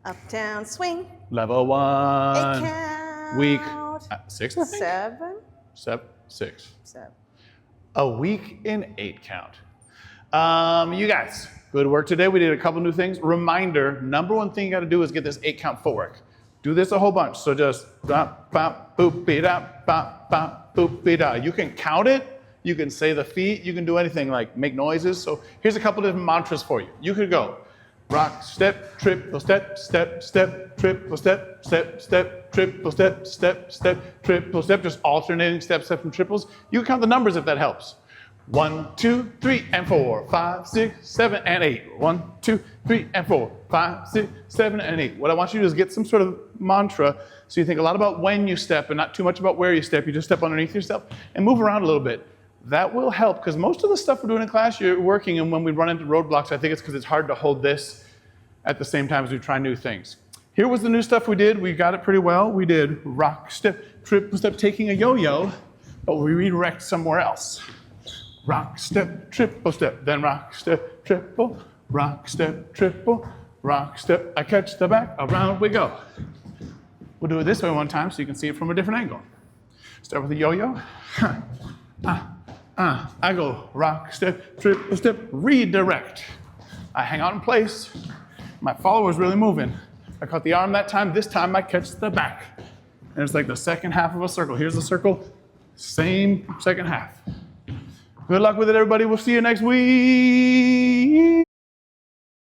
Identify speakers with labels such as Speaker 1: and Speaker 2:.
Speaker 1: Uptown Swing.
Speaker 2: Level 1.
Speaker 1: 8 count.
Speaker 2: Week 6, I think? 6.
Speaker 1: 7.
Speaker 2: A week in 8 count. You guys, good work today. We did a couple new things. Reminder, number one thing you got to do is get this 8 count footwork. Do this a whole bunch. So just bop, bop, boop, beat up, bop, bop, boop, beat up. You can count it. You can say the feet. You can do anything like make noises. So here's a couple different mantras for you. You could go rock, step, triple step, step, step, triple step, step, step, triple step, step, step, triple step. Just alternating steps, steps, and triples. You can count the numbers if that helps. 1, 2, 3, and 4, 5, 6, 7, and 8. 1, 2, 3, and 4, 5, 6, 7, and 8. What I want you to do is get some sort of mantra so you think a lot about when you step and not too much about where you step. You just step underneath yourself and move around a little bit. That will help because most of the stuff we're doing in class, you're working, and when we run into roadblocks, I think it's because it's hard to hold this at the same time as we try new things. Here was the new stuff we did. We got it pretty well. We did rock, step, triple step, taking a yo-yo, but we redirect somewhere else. Rock, step, triple step, then rock, step, triple, rock, step, triple, rock, step. I catch the back, around we go. We'll do it this way one time so you can see it from a different angle. Start with a yo-yo. I go rock, step, triple step, redirect. I hang out in place. My follower's really moving. I caught the arm that time. This time I catch the back. And it's like the second half of a circle. Here's the circle, same second half. Good luck with it, everybody. We'll see you next week.